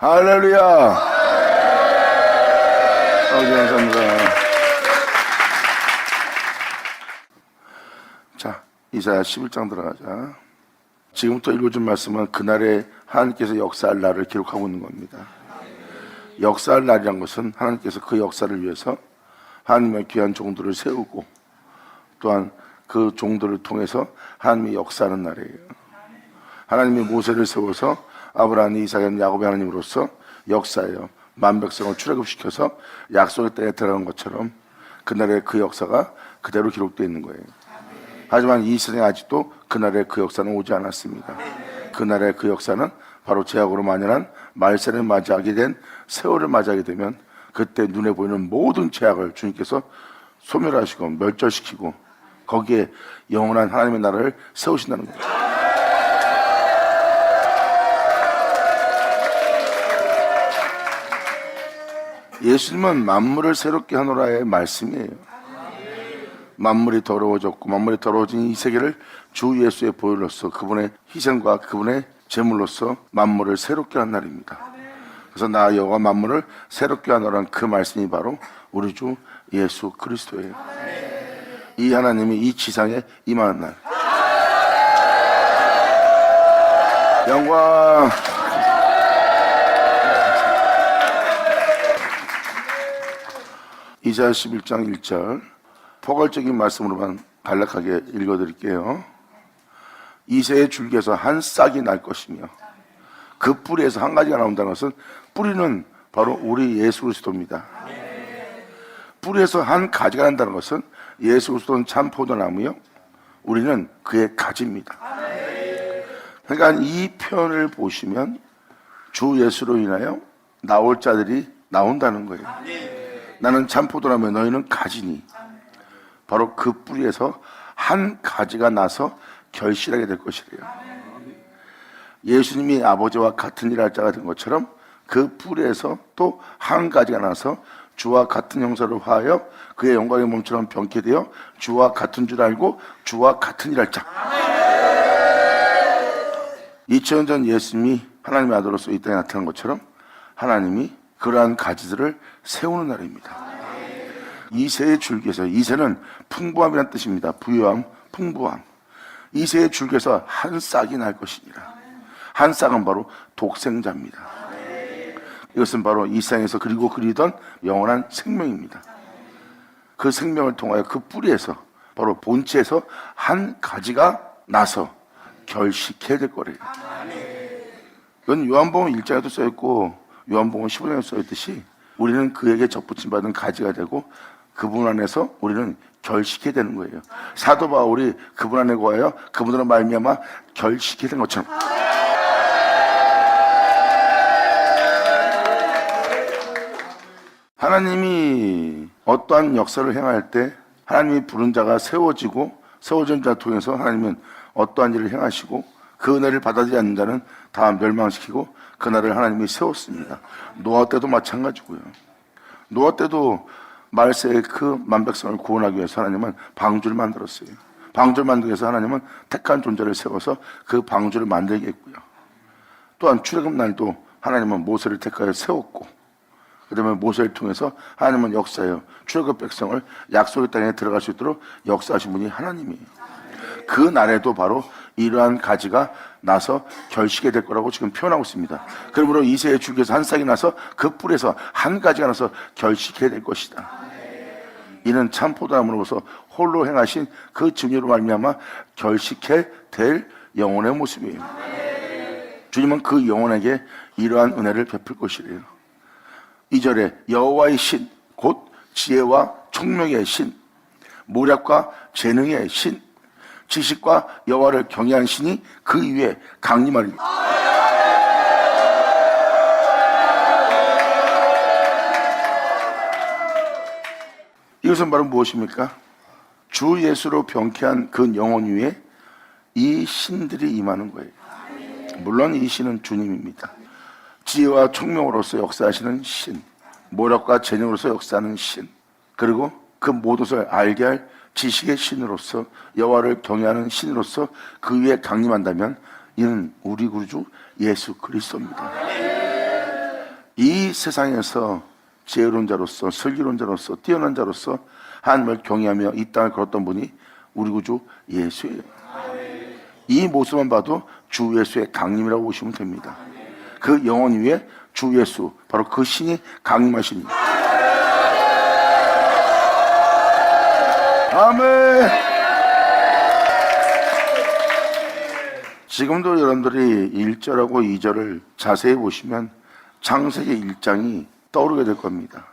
할렐루야. 감사합니다. 자, 이사야 11장 들어가자. 지금부터 읽어준 말씀은 그날에 하나님께서 역사할 날을 기록하고 있는 겁니다. 역사할 날이란 것은 하나님께서 그 역사를 위해서 하나님의 귀한 종들을 세우고 또한 그 종들을 통해서 하나님이 역사하는 날이에요. 하나님이 모세를 세워서 아브라함, 이삭, 야곱의 하나님으로서 역사해요. 만백성을 출애굽시켜서 약속의 땅에 들어간 것처럼 그날의 그 역사가 그대로 기록되어 있는 거예요. 하지만 이 세상에 아직도 그날의 그 역사는 오지 않았습니다. 그날의 그 역사는 바로 죄악으로 만연한 말세를 맞이하게 된 세월을 맞이하게 되면 그때 눈에 보이는 모든 죄악을 주님께서 소멸하시고 멸절시키고 거기에 영원한 하나님의 나라를 세우신다는 거죠. 예수님은 만물을 새롭게 하노라의 말씀이에요. 만물이 더러워졌고 만물이 더러워진 이 세계를 주 예수의 보혈로서 그분의 희생과 그분의 제물로서 만물을 새롭게 한 날입니다. 그래서 나 여호와 만물을 새롭게 하노라는 그 말씀이 바로 우리 주 예수 그리스도예요. 이 하나님이 이 지상에 임하는 날. 영광. 이사야 11장 1절 포괄적인 말씀으로만 간략하게 읽어드릴게요. 이새의 줄기에서 한 싹이 날 것이며 그 뿌리에서 한 가지가 나온다는 것은 뿌리는 바로 우리 예수 그리스도입니다. 뿌리에서 한 가지가 난다는 것은 예수 그리스도는 참 포도나무요 우리는 그의 가지입니다. 그러니까 이 표현을 보시면 주 예수로 인하여 나올 자들이 나온다는 거예요. 나는 참 포도나무요 너희는 가지니 바로 그 뿌리에서 한 가지가 나서 결실하게 될 것이래요. 예수님이 아버지와 같은 일할 자가 된 것처럼 그 뿌리에서 또 한 가지가 나서 주와 같은 형상을 화하여 그의 영광의 몸처럼 변케 되어 주와 같은 줄 알고 주와 같은 일할 자. 2000년 전 예수님이 하나님의 아들로서 이 땅에 나타난 것처럼 하나님이 그러한 가지들을 세우는 날입니다. 이새의 줄기에서, 이새는 풍부함이라는 뜻입니다. 부유함, 풍부함. 이새의 줄기에서 한 싹이 날 것이니라. 한 싹은 바로 독생자입니다. 이것은 바로 이 세상에서 그리고 그리던 영원한 생명입니다. 그 생명을 통하여 그 뿌리에서 바로 본체에서 한 가지가 나서 결식해야 될 거래요. 이건 요한복음 1장에도 써있고 요한복음 15장에도 써있듯이 우리는 그에게 접붙임 받은 가지가 되고 그분 안에서 우리는 결식해야 되는 거예요. 사도 바울이 그분 안에 거하여 그분으로 말미암아 결식해야 된 것처럼 하나님이 어떠한 역사를 행할 때 하나님이 부른 자가 세워지고 세워진 자 통해서 하나님은 어떠한 일을 행하시고 그 은혜를 받아들이지 않는 자는 다 멸망시키고 그날을 하나님이 세웠습니다. 노아 때도 마찬가지고요. 노아 때도 말세의 그 만백성을 구원하기 위해서 하나님은 방주를 만들었어요. 방주를 만들기 위해서 하나님은 택한 존재를 세워서 그 방주를 만들게 했고요. 또한 출애굽 날도 하나님은 모세를 택하여 세웠고 그 다음에 모세를 통해서 하나님은 역사해요. 출애굽 백성을 약속의 땅에 들어갈 수 있도록 역사하신 분이 하나님이에요. 그 날에도 바로 이러한 가지가 나서 결식이 될 거라고 지금 표현하고 있습니다. 그러므로 이새의 줄기에서 한 싹이 나서 그 뿔에서 한 가지가 나서 결식해야 될 것이다. 이는 참 포도나무로서 홀로 행하신 그 증유로 말미암아 결식해 될 영혼의 모습이에요. 주님은 그 영혼에게 이러한 은혜를 베풀 것이래요. 2절에 여호와의 신, 곧 지혜와 총명의 신, 모략과 재능의 신, 지식과 여호와를 경외한 신이 그 위에 강림하리니. 이것은 바로 무엇입니까? 주 예수로 병쾌한 그 영혼 위에 이 신들이 임하는 거예요. 물론 이 신은 주님입니다. 지혜와 총명으로서 역사하시는 신, 모략과 재능으로서 역사하는 신, 그리고 그 모든 것을 알게 할 지식의 신으로서 여호와를 경외하는 신으로서 그 위에 강림한다면 이는 우리 구주 예수 그리스도입니다. 이 세상에서 지혜로운 자로서 슬기로운 자로서 뛰어난 자로서 하나님을 경외하며 이 땅을 걸었던 분이 우리 구주 예수예요. 이 모습만 봐도 주 예수의 강림이라고 보시면 됩니다. 그 영혼 위에 주 예수, 바로 그 신이 강림하신. 아멘. 지금도 여러분들이 1절하고 2절을 자세히 보시면 창세기 1장이 떠오르게 될 겁니다.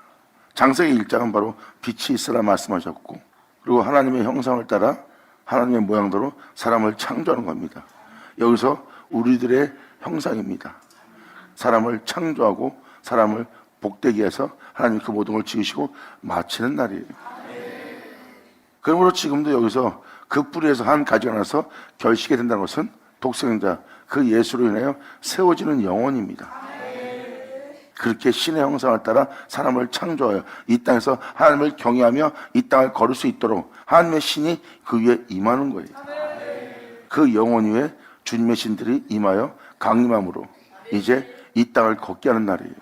창세기 1장은 바로 빛이 있으라 말씀하셨고, 그리고 하나님의 형상을 따라 하나님의 모양대로 사람을 창조하는 겁니다. 여기서 우리들의 형상입니다. 사람을 창조하고 사람을 복되게 해서 하나님이 그 모든 걸 지으시고 마치는 날이에요. 그러므로 지금도 여기서 그 뿌리에서 한 가지가 나서 결식이 된다는 것은 독생자, 그 예수로 인하여 세워지는 영혼입니다. 그렇게 신의 형상을 따라 사람을 창조하여 이 땅에서 하나님을 경외하며 이 땅을 걸을 수 있도록 하나님의 신이 그 위에 임하는 거예요. 그 영혼 위에 주님의 신들이 임하여 강림함으로 이제 이 땅을 걷게 하는 날이에요.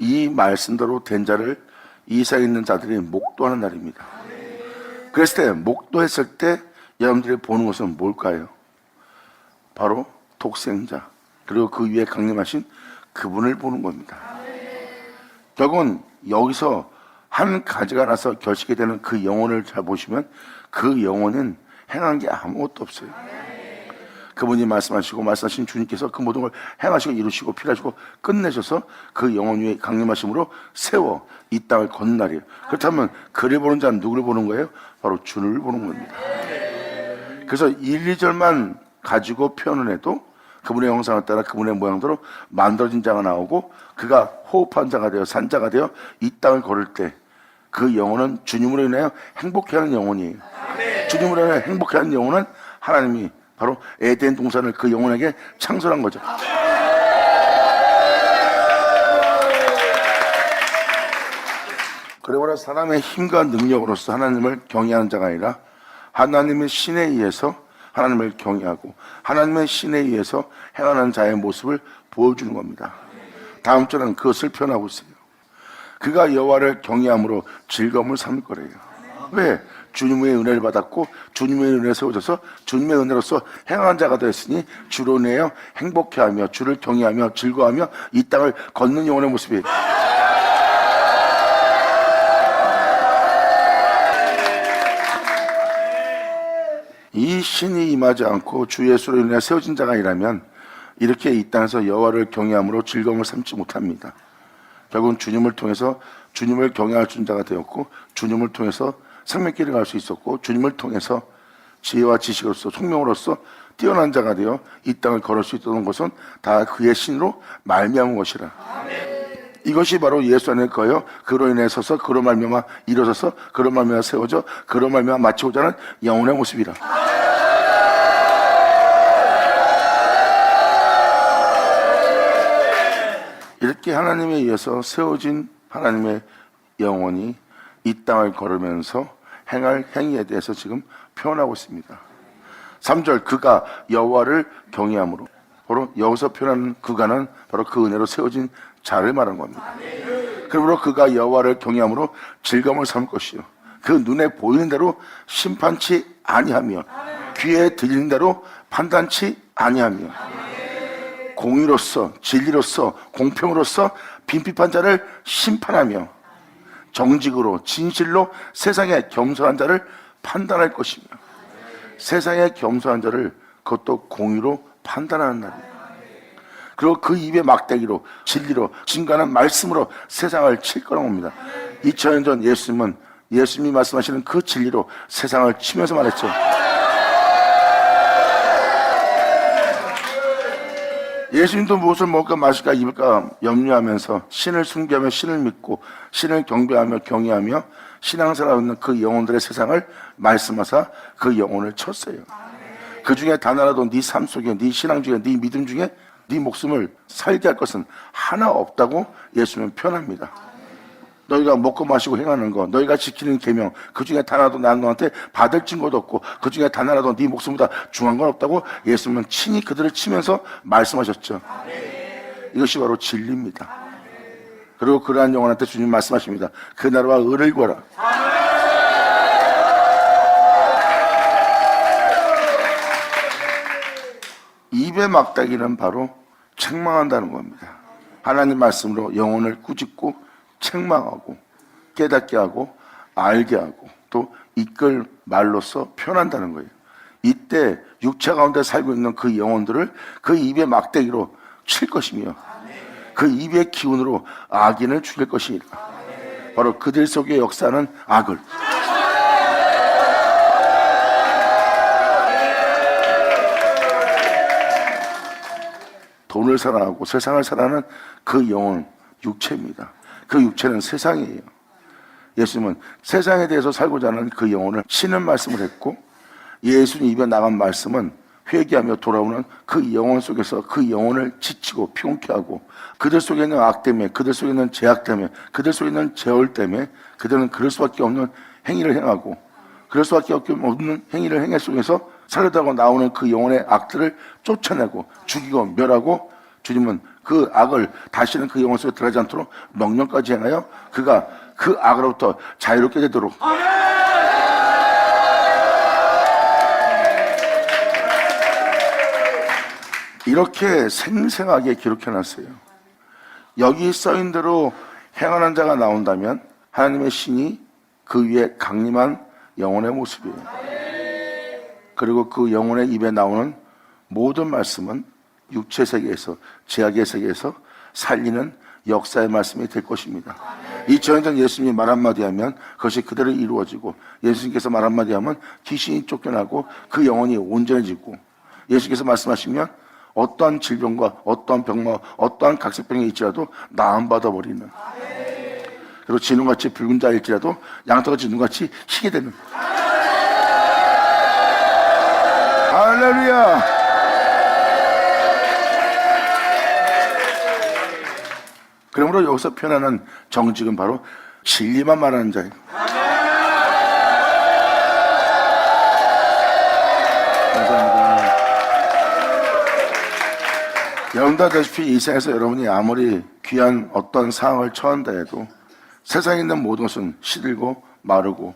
이 말씀대로 된 자를 이 세상에 있는 자들이 목도하는 날입니다. 그랬을 때, 목도했을 때 여러분들이 보는 것은 뭘까요? 바로 독생자, 그리고 그 위에 강림하신 그분을 보는 겁니다. 결국은 여기서 한 가지가 나서 결식이 되는 그 영혼을 잘 보시면 그 영혼은 행한 게 아무것도 없어요. 그분이 말씀하신 주님께서 그 모든 걸 행하시고 이루시고 필하시고 끝내셔서 그 영혼 위에 강림하심으로 세워 이 땅을 걷는 날이에요. 그렇다면 그를 보는 자는 누구를 보는 거예요? 바로 주를 보는 겁니다. 그래서 1, 2절만 가지고 표현을 해도 그분의 형상을 따라 그분의 모양대로 만들어진 자가 나오고, 그가 호흡한 자가 되어 산자가 되어 이 땅을 걸을 때 그 영혼은 주님으로 인하여 행복해하는 영혼이에요. 주님으로 인하여 행복해하는 영혼은 하나님이 바로 에덴 동산을 그 영혼에게 창설한 거죠. 그러므로 사람의 힘과 능력으로서 하나님을 경외하는 자가 아니라 하나님의 신에 의해서 하나님을 경외하고 하나님의 신에 의해서 행하는 자의 모습을 보여주는 겁니다. 다음 절은 그것을 표현하고 있어요. 그가 여호와를 경외함으로 즐거움을 삼을 거래요. 왜? 주님의 은혜를 받았고 주님의 은혜에 세워져서 주님의 은혜로서 행하는 자가 되었으니 주로 인하여 행복해하며 주를 경외하며 즐거워하며 이 땅을 걷는 영혼의 모습이에요. 이 신이 임하지 않고 주 예수로 인해 세워진 자가 아니라면 이렇게 이 땅에서 여호와를 경외함으로 즐거움을 삼지 못합니다. 결국은 주님을 통해서 주님을 경외할 자가 되었고, 주님을 통해서 생명길을 갈 수 있었고, 주님을 통해서 지혜와 지식으로서 총명으로서 뛰어난 자가 되어 이 땅을 걸을 수 있던 것은 다 그의 신으로 말미암은 것이라. 이것이 바로 예수 안에 거여 그로 인해 서서 그로 말미암아 일어서서 그로 말미암아 세워져 그로 말미암아 마치고자 하는 영혼의 모습이라. 이렇게 하나님에 의해서 세워진 하나님의 영혼이 이 땅을 걸으면서 행할 행위에 대해서 지금 표현하고 있습니다. 3절, 그가 여호와를 경외함으로, 바로 여기서 표현하는 그가는 바로 그 은혜로 세워진 자를 말하는 겁니다. 그러므로 그가 여호와를 경외함으로 즐거움을 삼을 것이요, 그 눈에 보이는 대로 심판치 아니하며 귀에 들리는 대로 판단치 아니하며 공의로서 진리로서 공평으로서 빈핍한 자를 심판하며 정직으로 진실로 세상에 겸손한 자를 판단할 것이며, 세상에 겸손한 자를 그것도 공의로 판단하는 날이에요. 그리고 그 입의 막대기로 진리로 진가는 말씀으로 세상을 칠 거라고 합니다. 2000년 전 예수님이 말씀하시는 그 진리로 세상을 치면서 말했죠. 예수님도 무엇을 먹을까 마실까 입을까 염려하면서 신을 숭배하며 신을 믿고 신을 경배하며 경외하며 신앙생활하고 있는 그 영혼들의 세상을 말씀하사 그 영혼을 쳤어요. 그 중에 단 하나도 네 삶 속에, 네 신앙 중에, 네 믿음 중에 네 목숨을 살게 할 것은 하나 없다고 예수님은 표현합니다. 너희가 먹고 마시고 행하는 거, 너희가 지키는 계명, 그 중에 단 하나도 난 너한테 받을 증거도 없고 그 중에 단 하나도 네 목숨보다 중요한 건 없다고 예수님은 친히 그들을 치면서 말씀하셨죠. 이것이 바로 진리입니다. 그리고 그러한 영혼한테 주님 말씀하십니다. 그 나라와 의를 구하라. 입의 막대기는 바로 책망한다는 겁니다. 하나님 말씀으로 영혼을 꾸짖고 책망하고 깨닫게 하고 알게 하고 또 이끌 말로써 표현한다는 거예요. 이때 육체 가운데 살고 있는 그 영혼들을 그 입의 막대기로 칠 것이며 그 입의 기운으로 악인을 죽일 것이니라. 바로 그들 속에 역사하는 악을, 돈을 사랑하고 세상을 사랑하는 그 영혼, 육체입니다. 그 육체는 세상이에요. 예수님은 세상에 대해서 살고자 하는 그 영혼을 치는 말씀을 했고, 예수님 입에 나간 말씀은 회개하며 돌아오는 그 영혼 속에서 그 영혼을 지치고 피곤케 하고, 그들 속에 있는 악 때문에, 그들 속에 있는 죄악 때문에, 그들 속에 있는 죄월 때문에 그들은 그럴 수밖에 없는 행위를 행하고, 그럴 수밖에 없는 행위를 행할 속에서 살려다가 나오는 그 영혼의 악들을 쫓아내고 죽이고 멸하고, 주님은 그 악을 다시는 그 영혼 속에 들어가지 않도록 명령까지 행하여 그가 그 악으로부터 자유롭게 되도록 이렇게 생생하게 기록해놨어요. 여기 써인 대로 행하는 자가 나온다면 하나님의 신이 그 위에 강림한 영혼의 모습이에요. 그리고 그 영혼의 입에 나오는 모든 말씀은 육체 세계에서, 죄악의 세계에서 살리는 역사의 말씀이 될 것입니다. 2000년 전 예수님이 말 한마디 하면 그것이 그대로 이루어지고, 예수님께서 말 한마디 하면 귀신이 쫓겨나고 그 영혼이 온전해지고, 예수께서 말씀하시면 어떠한 질병과 어떠한 병마, 어떠한 각색병이 있지라도 나음받아 버리는, 그리고 진홍같이 붉은 자일지라도 양털같이 눈같이 희게 되는. 할렐루야. 그러므로 여기서 표현하는 정직은 바로 진리만 말하는 자예요. 감사합니다. 여러분도 아시다시피 이 세상에서 여러분이 아무리 귀한 어떤 상황을 처한다 해도 세상에 있는 모든 것은 시들고 마르고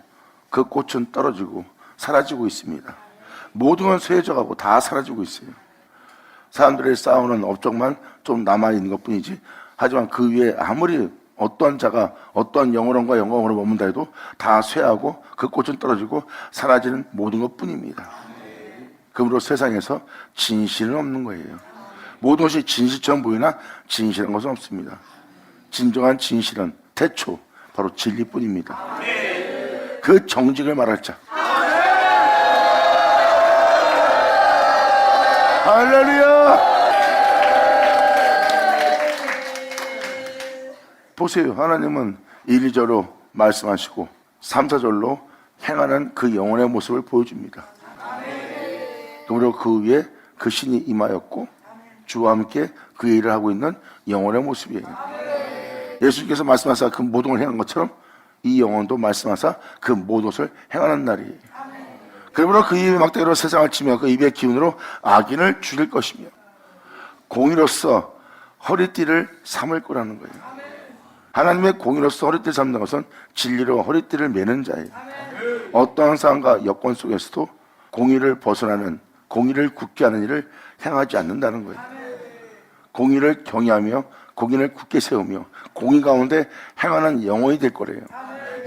그 꽃은 떨어지고 사라지고 있습니다. 모든 건 쇠해져가고 다 사라지고 있어요. 사람들이 싸우는 업적만 좀 남아있는 것 뿐이지, 하지만 그 위에 아무리 어떠한 자가 어떠한 영혼과 영광으로 머문다 해도 다 쇠하고 그 꽃은 떨어지고 사라지는 모든 것 뿐입니다. 그러므로 세상에서 진실은 없는 거예요. 모든 것이 진실처럼 보이나 진실한 것은 없습니다. 진정한 진실은 태초 바로 진리뿐입니다. 그 정직을 말할 자. 할렐루야. 보세요. 하나님은 1, 2절로 말씀하시고 3, 4절로 행하는 그 영혼의 모습을 보여줍니다. 그리고 그 위에 그 신이 임하였고 주와 함께 그 일을 하고 있는 영혼의 모습이에요. 예수님께서 말씀하사 그 모든 걸 행한 것처럼 이 영혼도 말씀하사 그 모든 것을 행하는 날이에요. 그러므로 그 입의 막대기로 세상을 치며 그 입의 기운으로 악인을 죽일 것이며 공의로서 허리띠를 삼을 거라는 거예요. 하나님의 공의로서 허리띠를 삼는 것은 진리로 허리띠를 매는 자예요. 어떠한 상황과 여건 속에서도 공의를 벗어나는, 공의를 굳게 하는 일을 행하지 않는다는 거예요. 공의를 경외하며 공의를 굳게 세우며 공의 가운데 행하는 영혼이 될 거래요.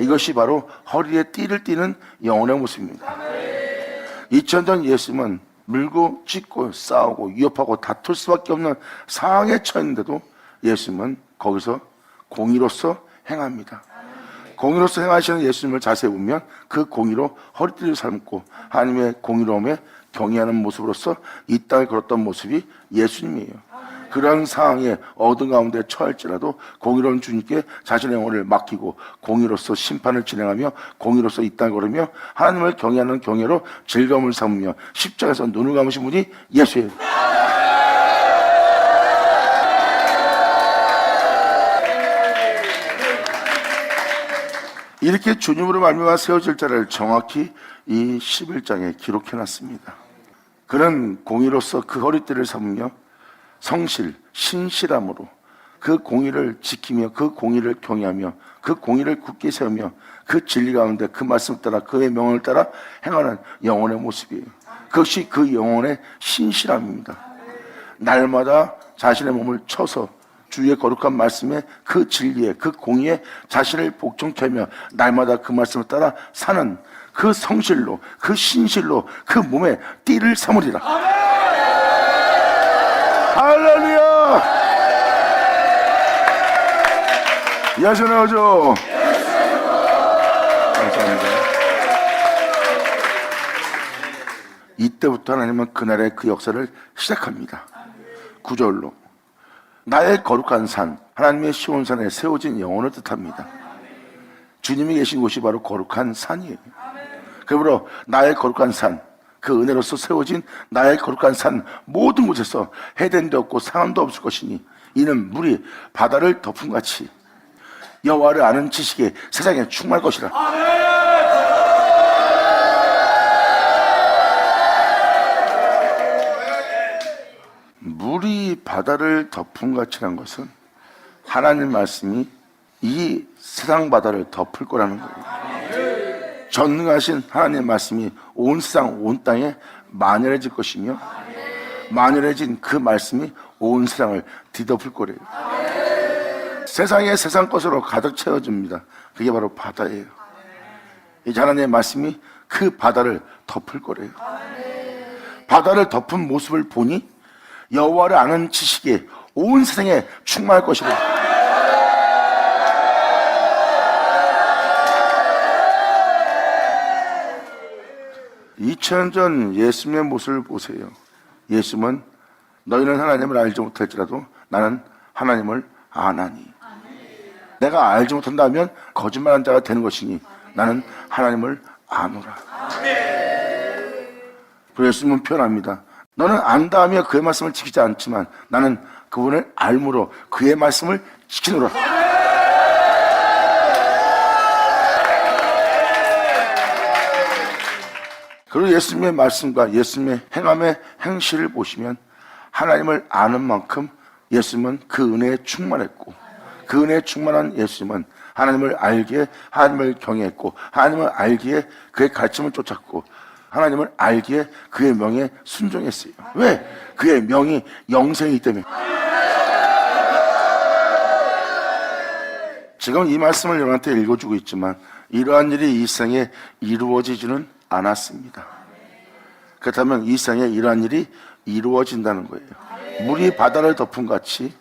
이것이 바로 허리에 띠를 띠는 영혼의 모습입니다. 2000년 예수님은 물고 찢고 싸우고 위협하고 다툴 수밖에 없는 상황에 처했는데도 예수님은 거기서 공의로서 행합니다. 공의로서 행하시는 예수님을 자세히 보면 그 공의로 허리띠를 삶고 하나님의 공의로움에 경외하는 모습으로서 이 땅을 걸었던 모습이 예수님이에요. 그런 상황에 어둠 가운데 처할지라도 공의로운 주님께 자신의 영혼을 맡기고 공의로서 심판을 진행하며 공의로서 이 땅을 걸으며 하나님을 경외하는 경외로 즐거움을 삼으며 십자가에서 눈을 감으신 분이 예수예요. 이렇게 주님으로 말미암아 세워질 자를 정확히 이 11장에 기록해놨습니다. 그는 공의로서 그 허리띠를 삼으며 성실, 신실함으로 그 공의를 지키며 그 공의를 경외하며 그 공의를 굳게 세우며 그 진리 가운데 그 말씀을 따라 그의 명을 따라 행하는 영혼의 모습이에요. 그것이 그 영혼의 신실함입니다. 날마다 자신의 몸을 쳐서 주의 거룩한 말씀에 그 진리에 그 공의에 자신을 복종케 하며 날마다 그 말씀을 따라 사는 그 성실로 그 신실로 그 몸에 띠를 삼으리라. 할렐루야. 예수 나오죠. 감사합니다. 이때부터 하나님은 그날의 그 역사를 시작합니다. 9절로 나의 거룩한 산, 하나님의 시온산에 세워진 영혼을 뜻합니다. 주님이 계신 곳이 바로 거룩한 산이에요. 그러므로 나의 거룩한 산, 그 은혜로서 세워진 나의 거룩한 산 모든 곳에서 해됨도 없고 상함도 없을 것이니 이는 물이 바다를 덮음같이 여호와를 아는 지식에 세상에 충만할 것이라. 물이 바다를 덮음같이란 것은 하나님 말씀이 이 세상 바다를 덮을 거라는 거예요. 전능하신 하나님의 말씀이 온 세상 온 땅에 만연해질 것이며 만연해진 그 말씀이 온 세상을 뒤덮을 거래요. 세상에 세상 것으로 가득 채워집니다. 그게 바로 바다예요. 이제 하나님의 말씀이 그 바다를 덮을 거래요. 바다를 덮은 모습을 보니 여호와를 아는 지식에 온 세상에 충만할 것이고 2000년 전 예수님의 모습을 보세요. 예수님은 너희는 하나님을 알지 못할지라도 나는 하나님을 아나니. 내가 알지 못한다면 거짓말한 자가 되는 것이니 나는 하나님을 아노라. 그래서 예수님은 표현합니다. 너는 안다 하며 그의 말씀을 지키지 않지만 나는 그분을 알므로 그의 말씀을 지키노라. 그리고 예수님의 말씀과 예수님의 행함의 행실을 보시면 하나님을 아는 만큼 예수님은 그 은혜에 충만했고 그 은혜에 충만한 예수님은 하나님을 알기에 하나님을 경외했고 하나님을 알기에 그의 가르침을 쫓았고 하나님을 알기에 그의 명에 순종했어요. 왜? 그의 명이 영생이기 때문에. 지금 이 말씀을 여러분한테 읽어주고 있지만 이러한 일이 이 세상에 이루어지지는 않았습니다. 그렇다면 이 세상에 이러한 일이 이루어진다는 거예요. 물이 바다를 덮은 같이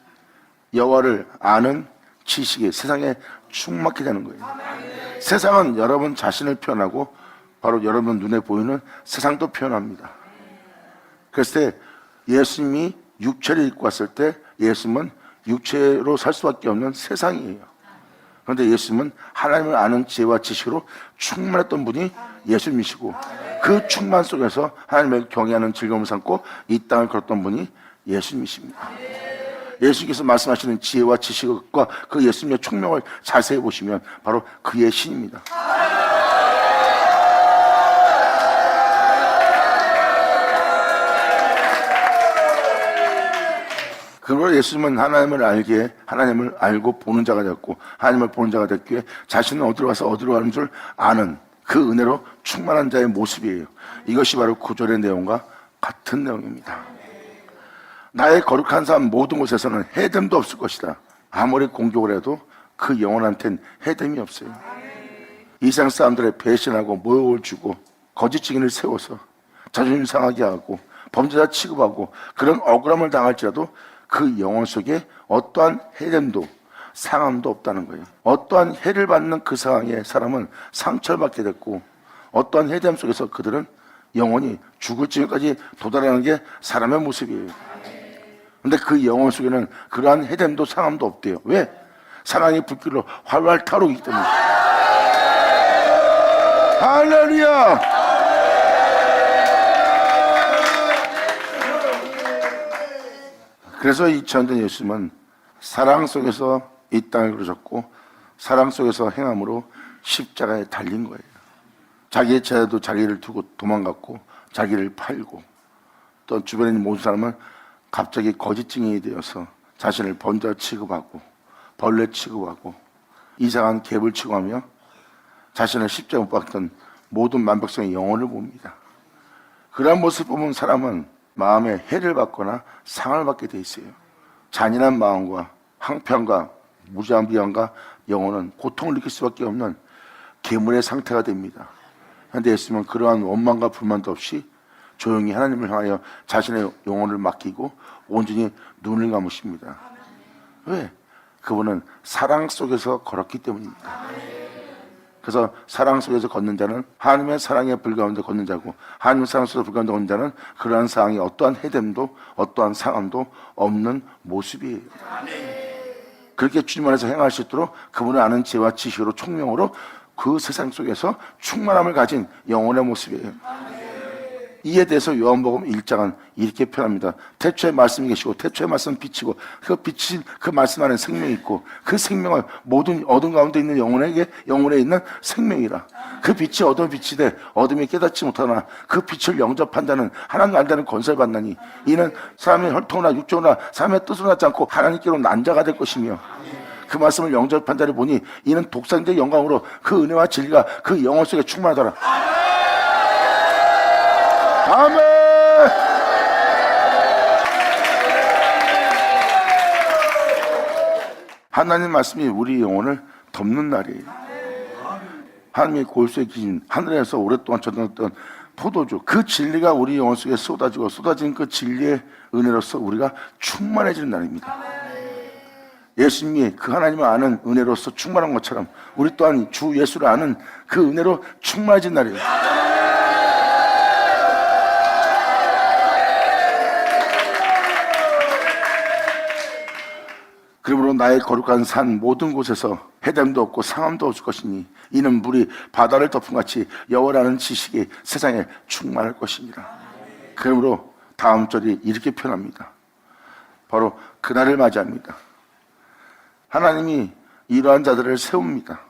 여호와를 아는 지식이 세상에 충만하게 되는 거예요. 세상은 여러분 자신을 표현하고 바로 여러분 눈에 보이는 세상도 표현합니다. 그랬을 때 예수님이 육체를 입고 왔을 때 예수님은 육체로 살 수밖에 없는 세상이에요. 그런데 예수님은 하나님을 아는 지혜와 지식으로 충만했던 분이 예수님이시고 그 충만 속에서 하나님을 경외하는 즐거움을 삼고 이 땅을 걸었던 분이 예수님이십니다. 예수님께서 말씀하시는 지혜와 지식과 그 예수님의 총명을 자세히 보시면 바로 그의 신입니다. 그러므로 예수님은 하나님을 알기에 하나님을 알고 보는 자가 되었고 하나님을 보는 자가 됐기에 자신은 어디로 가서 어디로 가는 줄 아는 그 은혜로 충만한 자의 모습이에요. 이것이 바로 구절의 내용과 같은 내용입니다. 나의 거룩한 삶 모든 곳에서는 해됨도 없을 것이다. 아무리 공격을 해도 그 영혼한테는 해됨이 없어요. 이 세상 사람들의 배신하고 모욕을 주고 거짓 증인을 세워서 자존심 상하게 하고 범죄자 취급하고 그런 억울함을 당할지라도 그 영혼 속에 어떠한 해됨도 상함도 없다는 거예요. 어떠한 해를 받는 그 상황에 사람은 상처를 받게 됐고 어떠한 해됨 속에서 그들은 영혼이 죽을 지경까지 도달하는 게 사람의 모습이에요. 근데 그 영혼 속에는 그러한 해됨도 상함도 없대요. 왜? 사랑의 불길로 활활 타오르기 때문에. 할렐루야! 그래서 2000년 전 예수님은 사랑 속에서 이 땅을 그러셨고 사랑 속에서 행함으로 십자가에 달린 거예요. 자기의 자녀도 자기를 두고 도망갔고 자기를 팔고 또 주변에 있는 모든 사람은 갑자기 거짓 증인이 되어서 자신을 번자 취급하고 벌레 취급하고 이상한 갭을 취급하며 자신을 십자가 못 박던 모든 만백성의 영혼을 봅니다. 그러한 모습을 보면 사람은 마음에 해를 받거나 상을 받게 돼 있어요. 잔인한 마음과 항평과 무지한 비관과 영혼은 고통을 느낄 수밖에 없는 괴물의 상태가 됩니다. 그런데 예수님은 그러한 원망과 불만도 없이 조용히 하나님을 향하여 자신의 영혼을 맡기고 온전히 눈을 감으십니다. 왜? 그분은 사랑 속에서 걸었기 때문입니다. 그래서 사랑 속에서 걷는 자는 하나님의 사랑에 불가운데 걷는 자고, 하나님의 사랑 속에서 불가운데 걷는 자는 그러한 상황이 어떠한 해됨도 어떠한 상함도 없는 모습이에요. 그렇게 주님 안에서 행할 수 있도록 그분을 아는 지혜와 지식으로 총명으로 그 세상 속에서 충만함을 가진 영혼의 모습이에요. 이에 대해서 요한복음 1장은 이렇게 표현합니다. 태초에 말씀이 계시고 태초에 말씀은 빛이고 그 빛이 그 말씀 안에 생명이 있고 그 생명을 모든 어둠 가운데 있는 영혼에 있는 생명이라. 그 빛이 어둠의 빛이 돼 어둠이 깨닫지 못하나 그 빛을 영접한 자는 하나님 안다는 권세를 받나니 이는 사람의 혈통이나 육종이나 사람의 뜻을 하지 않고 하나님께로 난 자가 될 것이며, 그 말씀을 영접한 자를 보니 이는 독생자의 영광으로 그 은혜와 진리가 그 영혼 속에 충만하더라. 아멘. 하나님 말씀이 우리 영혼을 덮는 날이에요. 하나님의 골수에 기신 하늘에서 오랫동안 저장했던 포도주, 그 진리가 우리 영혼 속에 쏟아지고 쏟아진 그 진리의 은혜로서 우리가 충만해지는 날입니다. 예수님이 그 하나님을 아는 은혜로서 충만한 것처럼 우리 또한 주 예수를 아는 그 은혜로 충만해진 날이에요. 그러므로 나의 거룩한 산 모든 곳에서 해됨도 없고 상함도 없을 것이니 이는 물이 바다를 덮은 같이 여호와라는 지식이 세상에 충만할 것이니라. 그러므로 다음 절이 이렇게 표현합니다. 바로 그날을 맞이합니다. 하나님이 이러한 자들을 세웁니다.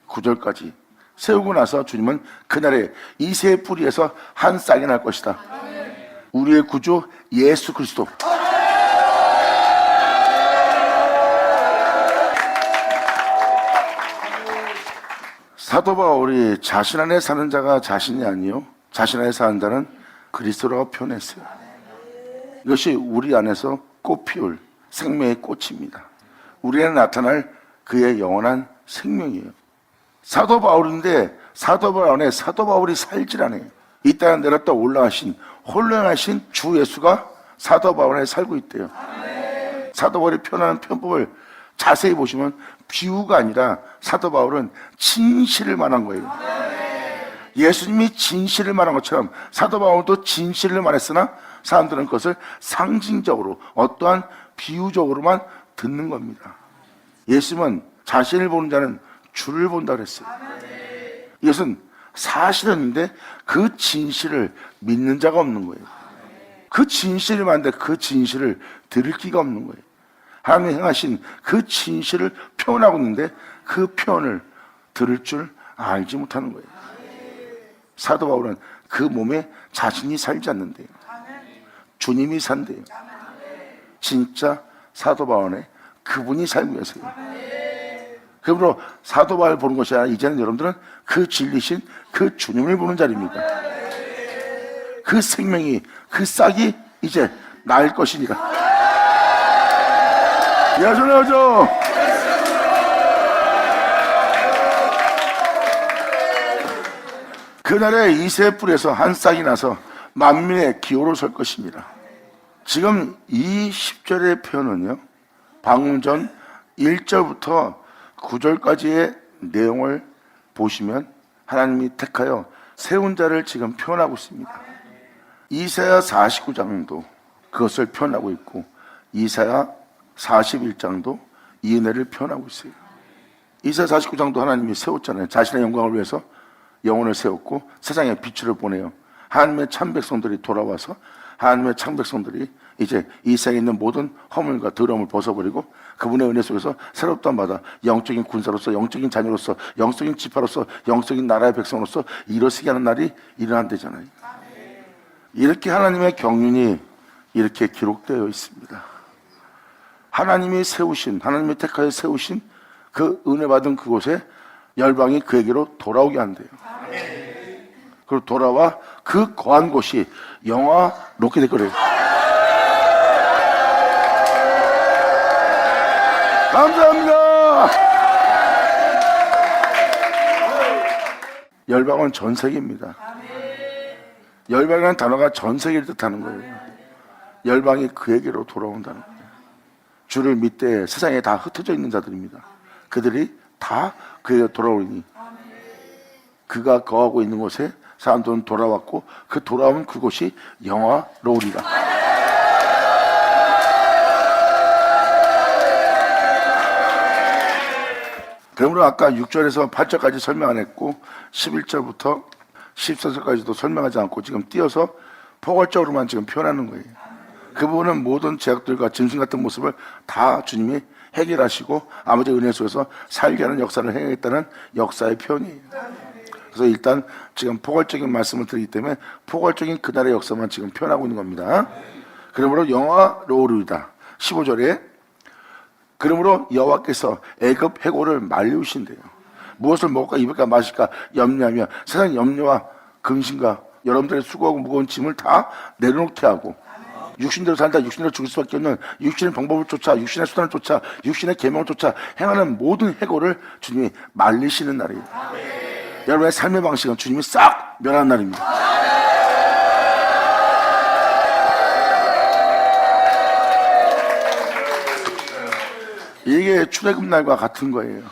9절까지 세우고 나서 주님은 그날에 이새의 뿌리에서 한 싹이 날 것이다. 우리의 구주 예수 그리스도, 사도 바울이 자신 안에 사는 자가 자신이 아니요 자신 안에 사는 자는 그리스도라고 표현했어요. 이것이 우리 안에서 꽃피울 생명의 꽃입니다. 우리 안에 나타날 그의 영원한 생명이에요. 사도 바울인데 사도 바울 안에 사도 바울이 살질 않아요. 이 땅에 내렸다 올라가신 홀령하신 주 예수가 사도 바울 안에 살고 있대요. 사도 바울이 표현하는 편법을 자세히 보시면 비유가 아니라 사도 바울은 진실을 말한 거예요. 예수님이 진실을 말한 것처럼 사도 바울도 진실을 말했으나 사람들은 그것을 상징적으로 어떠한 비유적으로만 듣는 겁니다. 예수님은 자신을 보는 자는 주를 본다 그랬어요. 이것은 사실인데 그 진실을 믿는 자가 없는 거예요. 그 진실을 말하는데 그 진실을 들을 기가 없는 거예요. 하나님이 행하신 그 진실을 표현하고 있는데 그 표현을 들을 줄 알지 못하는 거예요. 사도 바울은 그 몸에 자신이 살지 않는데요. 주님이 산대요. 진짜 사도 바울에 그분이 살고 계세요. 그러므로 사도 바울 보는 것이 아니라 이제는 여러분들은 그 진리신 그 주님을 보는 자리입니다. 그 생명이 그 싹이 이제 날 것이니라. 야전하죠. 그날에 이새 뿔에서 한 싹이 나서 만민의 기호로 설 것입니다. 지금 이 10절의 표현은요, 방금 전 1절부터 9절까지의 내용을 보시면 하나님이 택하여 세운 자를 지금 표현하고 있습니다. 이사야 49장도 그것을 표현하고 있고 이사야 41장도 이 은혜를 표현하고 있어요. 이사야 49장도 하나님이 세웠잖아요. 자신의 영광을 위해서 영혼을 세웠고 세상에 빛을 보내요. 하나님의 참 백성들이 돌아와서 하나님의 참 백성들이 이제 이 세상에 있는 모든 허물과 더러움을 벗어버리고 그분의 은혜 속에서 새롭다 마다 영적인 군사로서, 영적인 자녀로서, 영적인 지파로서, 영적인 나라의 백성으로서 일어서게 하는 날이 일어난다잖아요. 이렇게 하나님의 경륜이 이렇게 기록되어 있습니다. 하나님이 세우신, 하나님이 택하여 세우신 그 은혜 받은 그곳에 열방이 그에게로 돌아오게 한대요. 그리고 돌아와 그 거한 곳이 영화롭게 될 거래요. 감사합니다. 열방은 전 세계입니다. 열방이라는 단어가 전 세계를 뜻하는 거예요. 열방이 그에게로 돌아온다는 거예요. 주를 믿되 세상에 다 흩어져 있는 자들입니다. 그들이 다 그에게 돌아오니 그가 거하고 있는 곳에 사람들은 돌아왔고 그 돌아온 그곳이 영화로우리라. 그러므로 아까 6절에서 8절까지 설명 안 했고 11절부터 14절까지도 설명하지 않고 지금 띄어서 포괄적으로만 지금 표현하는 거예요. 그 부분은 모든 죄악들과 짐승 같은 모습을 다 주님이 해결하시고 아버지 은혜 속에서 살게 하는 역사를 행하겠다는 역사의 표현이에요. 그래서 일단 지금 포괄적인 말씀을 드리기 때문에 포괄적인 그날의 역사만 지금 표현하고 있는 겁니다. 그러므로 영화로우리다. 15절에 그러므로 여호와께서 애굽 해골을 말리우신대요. 무엇을 먹을까 입을까 마실까 염려하며 세상 염려와 근심과 여러분들의 수고하고 무거운 짐을 다 내려놓게 하고 육신대로 살다 육신대로 죽을 수밖에 없는 육신의 방법을 쫓아 육신의 수단을 쫓아 육신의 계명을 쫓아 행하는 모든 해골을 주님이 말리시는 날이에요. 여러분의 삶의 방식은 주님이 싹 멸하는 날입니다. 이게 출애굽 날과 같은 거예요.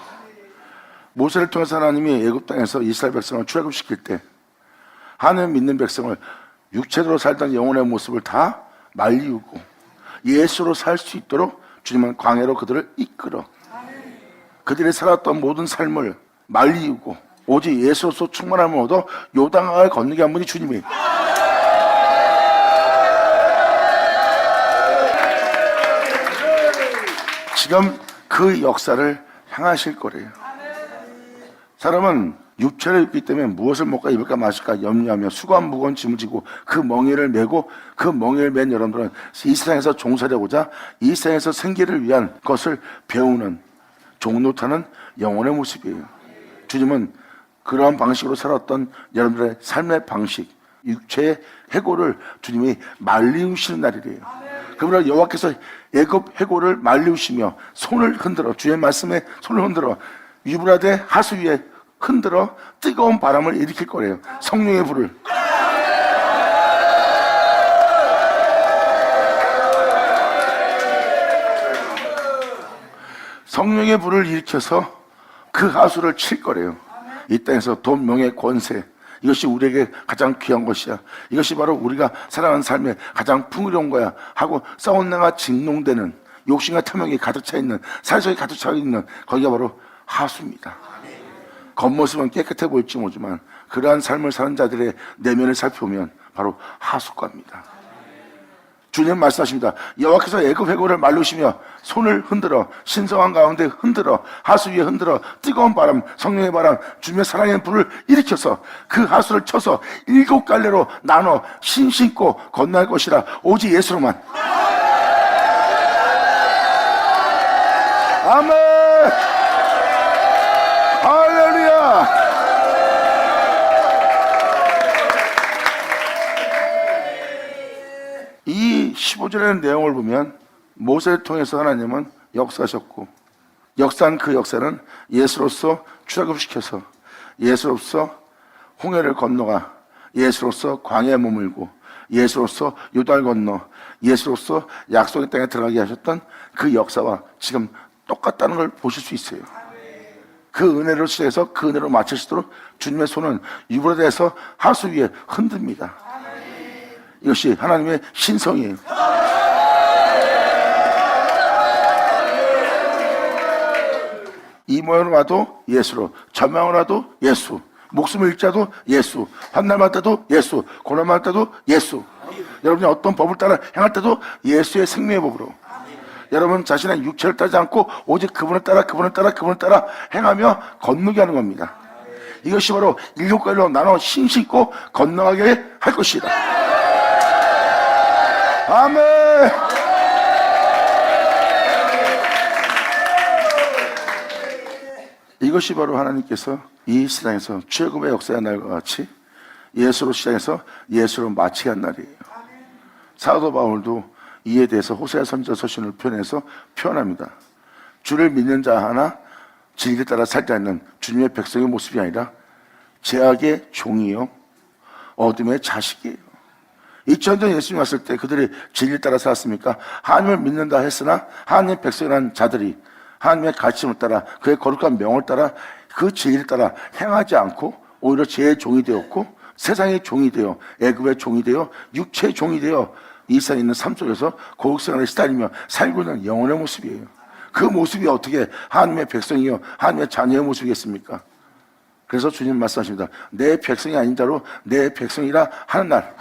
모세를 통해서 하나님이 애굽 땅에서 이스라엘 백성을 출애굽시킬 때 하나님 믿는 백성을 육체로 살던 영혼의 모습을 다 말리우고 예수로 살 수 있도록 주님은 광야로 그들을 이끌어 그들이 살았던 모든 삶을 말리우고 오직 예수로서 충만함을 얻어 요단강을 건너게 한 분이 주님이에요. 지금 그 역사를 향하실 거래요. 사람은 육체를 입기 때문에 무엇을 먹을까 입을까 마실까 염려하며 수고한 무거운 짐을 지고 그 멍에를 메고 그 멍에를 맨 여러분들은 이 세상에서 종살이하고자 이 세상에서 생계를 위한 것을 배우는 종노타는 영혼의 모습이에요. 주님은 그러한 방식으로 살았던 여러분들의 삶의 방식, 육체의 해골을 주님이 말리우시는 날이래요. 그러므로 여호와께서 애굽 해골을 말리우시며 손을 흔들어 주의 말씀에 손을 흔들어 유브라데 하수 위에 흔들어 뜨거운 바람을 일으킬 거래요. 성령의 불을. 성령의 불을 일으켜서 그 하수를 칠 거래요. 이 땅에서 돈, 명예, 권세 이것이 우리에게 가장 귀한 것이야. 이것이 바로 우리가 살아가는 삶에 가장 풍요로운 거야 하고 싸움내가 진농되는 욕심과 탐욕이 가득 차 있는 사회속에 가득 차 있는 거기가 바로 하수입니다. 겉모습은 깨끗해 보일지 모르지만 그러한 삶을 사는 자들의 내면을 살펴보면 바로 하수가입니다. 주님 말씀하십니다. 여호와께서 애굽 해골을 말르시며 손을 흔들어 신성한 가운데 흔들어 하수 위에 흔들어 뜨거운 바람 성령의 바람 주님의 사랑의 불을 일으켜서 그 하수를 쳐서 7갈래로 나눠 신신고 건너갈 것이라 오직 예수로만. 아멘. 할렐루야. 이 15절의 내용을 보면 모세를 통해서 하나님은 역사하셨고 역사한 그 역사는 예수로서 출애굽시켜서 예수로서 홍해를 건너가 예수로서 광야에 머물고 예수로서 요단 건너 예수로서 약속의 땅에 들어가게 하셨던 그 역사와 지금 똑같다는 걸 보실 수 있어요. 그 은혜로 시작해서 그 은혜로 마칠 수 있도록 주님의 손은 유브라데에서 하수 위에 흔듭니다. 이것이 하나님의 신성이에요. 이 모양으로 와도 예수로, 저명으로 와도 예수, 목숨을 잃자도 예수, 환난할 때도 예수, 고난할 때도 예수. 여러분이 어떤 법을 따라 행할 때도 예수의 생명의 법으로. 여러분 자신의 육체를 따르지 않고 오직 그분을 따라 행하며 건너게 하는 겁니다. 이것이 바로 7갈래로 나눠 신신고 건너가게 할 것이다. 아멘. 이것이 바로 하나님께서 이 세상에서 최고의 역사의 날과 같이 예수로 시작해서 예수로 마치게 한 날이에요. 사도 바울도 이에 대해서 호세아 선지자 서신을 표현해서 표현합니다. 주를 믿는 자 하나 진리를 따라 살지 않는 주님의 백성의 모습이 아니라 죄악의 종이요 어둠의 자식이에요. 2000년 전 예수님 왔을 때 그들이 진리를 따라 살았습니까? 하나님을 믿는다 했으나 하나님의 백성이라는 자들이 하나님의 가르침을 따라 그의 거룩한 명을 따라 그 진리를 따라 행하지 않고 오히려 죄의 종이 되었고 세상의 종이 되어 애굽의 종이 되어 육체의 종이 되어 이 세상에 있는 삶 속에서 고육생활에 시달리며 살고 있는 영혼의 모습이에요. 그 모습이 어떻게 하나님의 백성이요 하나님의 자녀의 모습이겠습니까? 그래서 주님 말씀하십니다. 내 백성이 아닌 자로 내 백성이라 하는 날.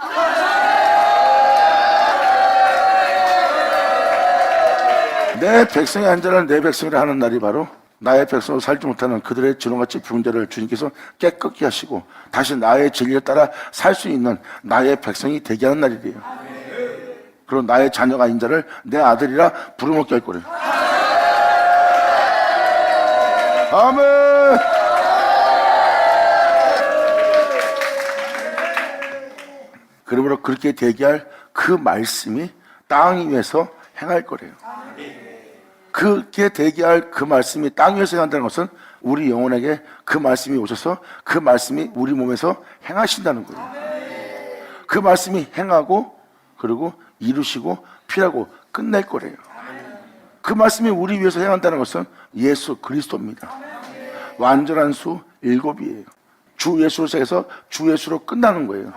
내 백성이 아닌 자는 내 백성이라 하는 날이 바로 나의 백성으로 살지 못하는 그들의 주렁같이 부은 자를 주님께서 깨끗게 하시고 다시 나의 진리에 따라 살 수 있는 나의 백성이 되게 하는 날이래요. 그리고 나의 자녀가 아닌 자를 내 아들이라 부르먹게 할 거래요. 아멘. 그러므로 그렇게 되게 할 그 말씀이 땅 위에서 행할 거래요. 그렇게 되게 할 그 말씀이 땅 위에서 행한다는 것은 우리 영혼에게 그 말씀이 오셔서 그 말씀이 우리 몸에서 행하신다는 거예요. 그 말씀이 행하고 그리고 이루시고 피하고 끝낼 거래요. 그 말씀이 우리 위해서 행한다는 것은 예수 그리스도입니다. 완전한 수 7이에요. 주 예수로 시작해서 주 예수로 끝나는 거예요.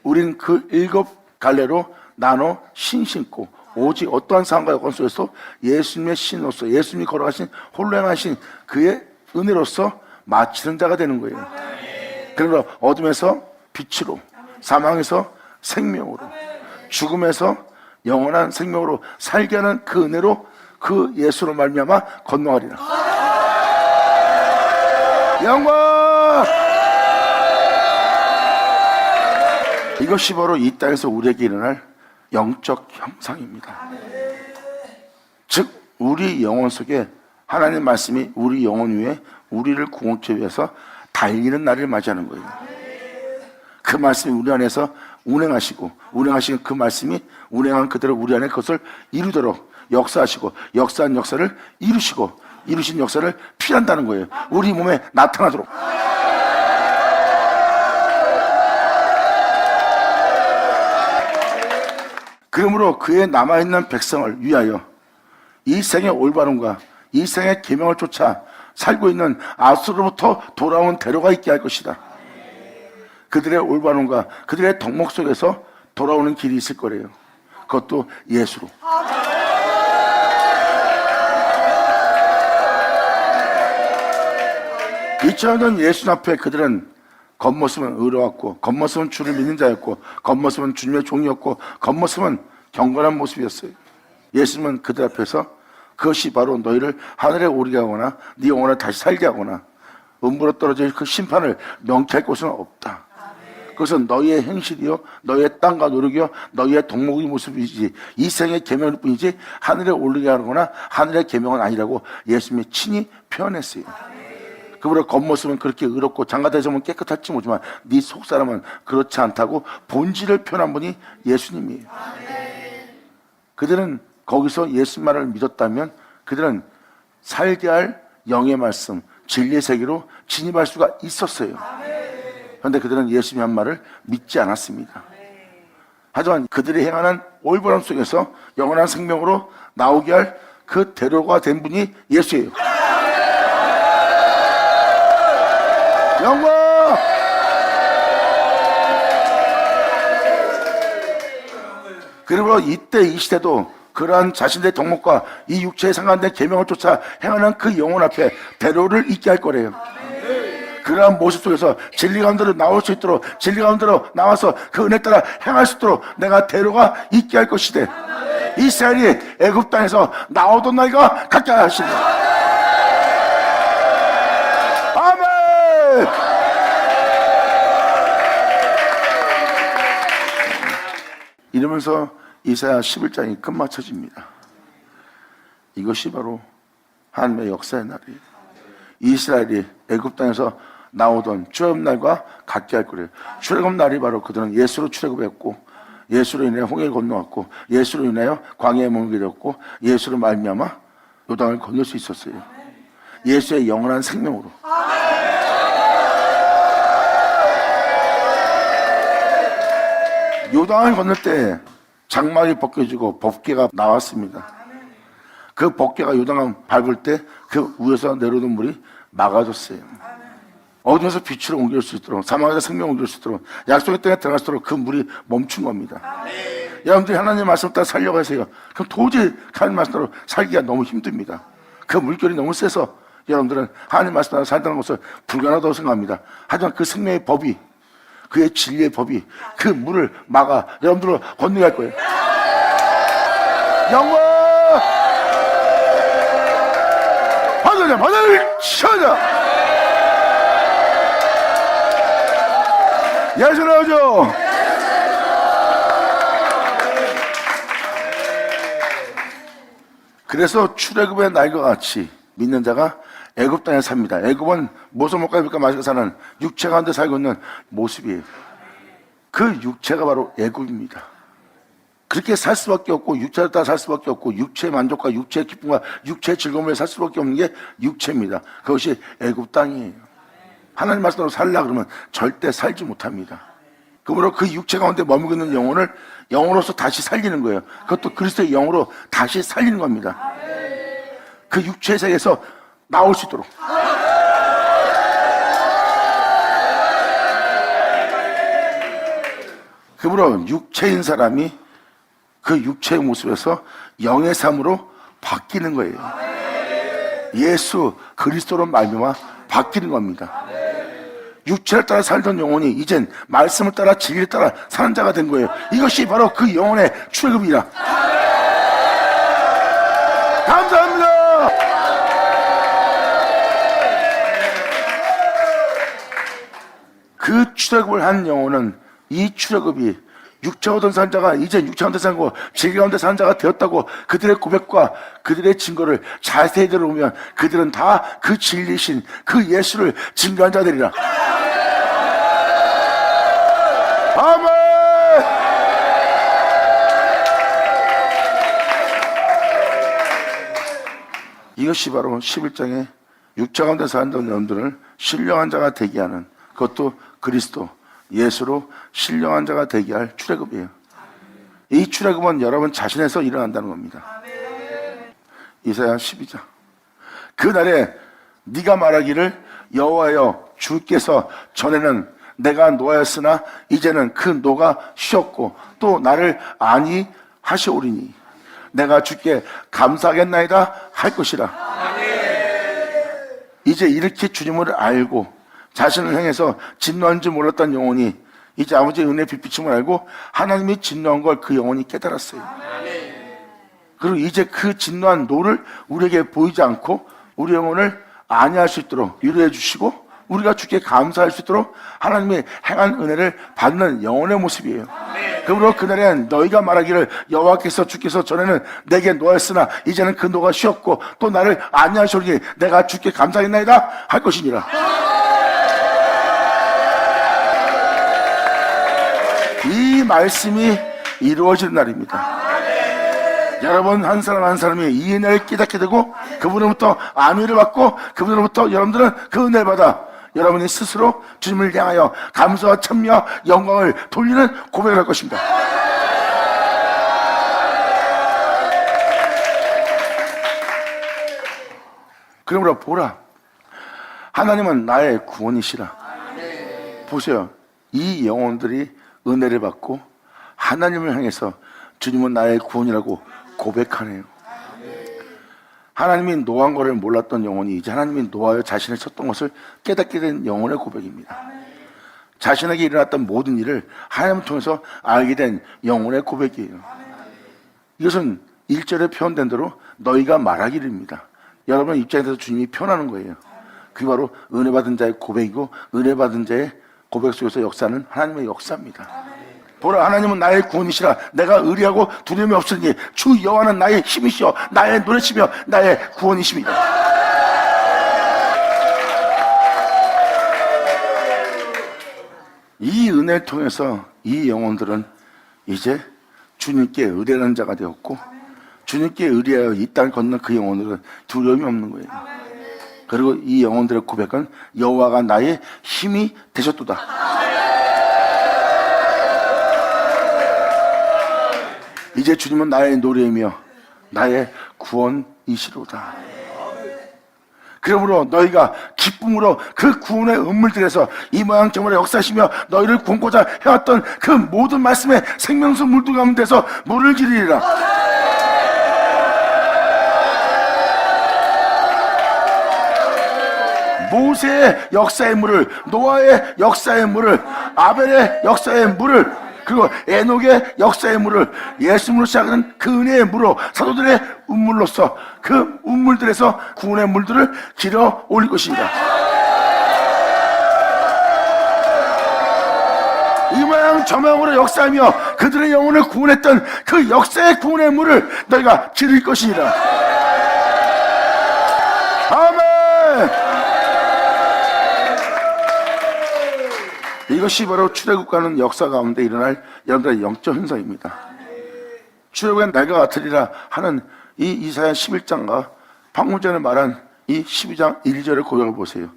우린 그 7 갈래로 나눠 신고 오직 어떠한 상황과 여건 속에서 예수님의 신으로서 예수님이 걸어가신 홀로 행하신 그의 은혜로서 마치는 자가 되는 거예요. 그러므로 어둠에서 빛으로 사망에서 생명으로 죽음에서 영원한 생명으로 살게 하는 그 은혜로 그 예수로 말미암아 건너가리라. 영광! 이것이 바로 이 땅에서 우리에게 일어날 영적 형상입니다. 즉 우리 영혼 속에 하나님의 말씀이 우리 영혼 위에 우리를 구원케 위해서 달리는 날을 맞이하는 거예요. 그 말씀이 우리 안에서 운행하시고 운행하시는 그 말씀이 운행한 그대로 우리 안에 그것을 이루도록 역사하시고 역사한 역사를 이루시고 이루신 역사를 피한다는 거예요. 우리 몸에 나타나도록. 그러므로 그의 남아있는 백성을 위하여 이 생의 올바름과 이 생의 계명을 쫓아 살고 있는 아수로부터 돌아온 대로가 있게 할 것이다. 그들의 올바름과 그들의 덕목 속에서 돌아오는 길이 있을 거래요. 그것도 예수로. 2000년 전 예수 앞에 그들은 겉모습은 의로웠고 겉모습은 주를 믿는 자였고 겉모습은 주님의 종이었고 겉모습은 경건한 모습이었어요. 예수님은 그들 앞에서 그것이 바로 너희를 하늘에 오르게 하거나 네 영혼을 다시 살게 하거나 음부로 떨어질 그 심판을 명쾌할 곳은 없다. 그것은 너희의 행실이요 너희의 땅과 노력이요 너희의 덕목의 모습이지 이 생의 계명일 뿐이지 하늘에 오르게 하거나 하늘의 계명은 아니라고 예수님이 친히 표현했어요. 그보다 겉모습은 그렇게 의롭고 장가대접은 깨끗할지 모르지만 네 속사람은 그렇지 않다고 본질을 표현한 분이 예수님이에요. 그들은 거기서 예수님만을 믿었다면 그들은 살게 할 영의 말씀 진리의 세계로 진입할 수가 있었어요. 그런데 그들은 예수님의 한 말을 믿지 않았습니다. 하지만 그들이 행하는 올바름 속에서 영원한 생명으로 나오게 할 그 대로가 된 분이 예수예요. 영광! 그러므로 이때 이 시대도 그러한 자신의 덕목과 이 육체에 상관된 계명을 쫓아 행하는 그 영혼 앞에 대로를 있게 할 거래요. 그러한 모습 속에서 진리 가운데로 나올 수 있도록 진리 가운데로 나와서 그 은혜 따라 행할 수 있도록 내가 대로가 있게 할 것이되 이스라엘이 애굽 땅에서 나오던 날과 같게 하시리라. 아멘. 이러면서 이사야 11장이 끝마쳐집니다. 이것이 바로 하나님의 역사의 날이에요. 이스라엘이 애굽 땅에서 나오던 출애굽날과 같게 할 거래요. 출애굽날이 바로 그들은 예수로 출애굽했고, 예수로 인해 홍해를 건너왔고, 예수로 인하여 광야에 머물게 되었고, 예수로 말미암아 요단을 건널 수 있었어요. 예수의 영원한 생명으로. 요단을 건널 때 장막이 벗겨지고 법궤가 나왔습니다. 그 법궤가 요단을 밟을 때 그 위에서 내려오는 물이 막아줬어요. 어둠에서 빛으로 옮길 수 있도록, 사망에서 생명을 옮길 수 있도록, 약속의 땅에 들어갈 수 있도록 그 물이 멈춘 겁니다. 여러분들이 하나님의 말씀을 따라 살려고 하세요. 그럼 도저히 하나님의 말씀대로 살기가 너무 힘듭니다. 그 물결이 너무 세서 여러분들은 하나님의 말씀을 따라 살다는 것을 불가능하다고 생각합니다. 하지만 그 생명의 법이, 그의 진리의 법이 그 물을 막아 여러분들로 건너게 할 거예요. 영광! 받으자, 받으자, 치자. 예수 나오죠. 그래서 출애굽의 날과 같이 믿는 자가 애굽 땅에 삽니다. 애굽은 모서 못 가니까 마시고 사는 육체 가운데 살고 있는 모습이에요. 그 육체가 바로 애굽입니다. 그렇게 살 수밖에 없고, 육체를 따라 살 수밖에 없고, 육체의 만족과 육체의 기쁨과 육체의 즐거움을 살 수밖에 없는 게 육체입니다. 그것이 애굽 땅이에요. 하나님 말씀으로 살라 그러면 절대 살지 못합니다. 그러므로 그 육체 가운데 머물고 있는 영혼을 영으로서 다시 살리는 거예요. 그것도 그리스도의 영으로 다시 살리는 겁니다. 그 육체의 세계에서 나올 수 있도록. 그러므로 육체인 사람이 그 육체의 모습에서 영의 삶으로 바뀌는 거예요. 예수 그리스도로 말미암아 바뀌는 겁니다. 육체를 따라 살던 영혼이 이젠 말씀을 따라 진리를 따라 사는 자가 된 거예요. 이것이 바로 그 영혼의 출애굽이라. 감사합니다. 그 출애굽을 한 영혼은 이 출애굽이 육체 가운데 사는 자가 이제 육체 가운데 사는 거 진리 가운데 사는 자가 되었다고 그들의 고백과 그들의 증거를 자세히 들어보면 그들은 다 그 진리신 그 예수를 증거한 자들이라. 아멘. 이것이 바로 11장에 육체 가운데 사는 여러분들을 신령한 자가 되게 하는, 그것도 그리스도 예수로 신령한 자가 되게 할 출애굽이에요. 이 출애굽은 여러분 자신에서 일어난다는 겁니다. 이사야 12장. 그날에 네가 말하기를 여호와여 주께서 전에는 내가 노하였으나 이제는 그 노가 쉬었고 또 나를 아니 하시오리니 내가 주께 감사하겠나이다 할 것이라. 이제 이렇게 주님을 알고 자신을 향해서 진노한 줄 몰랐던 영혼이 이제 아버지의 은혜의 빛비침을 알고 하나님이 진노한 걸 그 영혼이 깨달았어요. 그리고 이제 그 진노한 노를 우리에게 보이지 않고 우리 영혼을 안위할 수 있도록 위로해 주시고 우리가 주께 감사할 수 있도록 하나님의 행한 은혜를 받는 영혼의 모습이에요. 그러므로 그날엔 너희가 말하기를 여호와께서 주께서 전에는 내게 노하였으나 이제는 그 노가 쉬었고 또 나를 안위하시오니 내가 주께 감사했나이다 할 것이니라. 이 말씀이 이루어지는 날입니다. 여러분 한 사람 한 사람이 이 은혜를 깨닫게 되고 그분으로부터 안위를 받고 그분으로부터 여러분들은 그 은혜를 받아 여러분이 스스로 주님을 향하여 감사와 찬미와 영광을 돌리는 고백을 할 것입니다. 그러므로 보라, 하나님은 나의 구원이시라. 보세요, 이 영혼들이 은혜를 받고 하나님을 향해서 주님은 나의 구원이라고 고백하네요. 하나님이 노한 것을 몰랐던 영혼이 이제 하나님이 노하여 자신을 쳤던 것을 깨닫게 된 영혼의 고백입니다. 자신에게 일어났던 모든 일을 하나님을 통해서 알게 된 영혼의 고백이에요. 이것은 1절에 표현된 대로 너희가 말하기를입니다. 여러분 입장에서 주님이 표현하는 거예요. 그게 바로 은혜 받은 자의 고백이고 은혜 받은 자의 고백 속에서 역사는 하나님의 역사입니다. 보라, 하나님은 나의 구원이시라. 내가 의리하고 두려움이 없으니 주 여호와는 나의 힘이시여 나의 노래시며 나의 구원이십니다. 은혜를 통해서 이 영혼들은 이제 주님께 의뢰하는 자가 되었고, 주님께 의뢰하여 이 땅을 걷는 그 영혼들은 두려움이 없는 거예요. 그리고 이 영혼들의 고백은 여호와가 나의 힘이 되셨도다. 이제 주님은 나의 노래이며 나의 구원이시로다. 그러므로 너희가 기쁨으로 그 구원의 은물들에서 이 모양 저모양 역사하시며 너희를 구원고자 해왔던 그 모든 말씀의 생명수 물들 가운데서 물을 기르리라. 모세의 역사의 물을, 노아의 역사의 물을, 아벨의 역사의 물을, 그리고 에녹의 역사의 물을, 예수님으로 시작하는 그 은혜의 물로, 사도들의 운물로서 그 운물들에서 구원의 물들을 길어 올릴 것입니다. 이 모양 저 모양으로 역사하며 그들의 영혼을 구원했던 그 역사의 구원의 물을 너희가 기를 것이니라. 아멘. 이것이 바로 출애굽과는 역사 가운데 일어날 여러분들의 영적 현상입니다. 출애굽은 날과 같으리라 하는 이 이사야 11장과 방금 전에 말한 이 12장 1절의 고백을 보세요.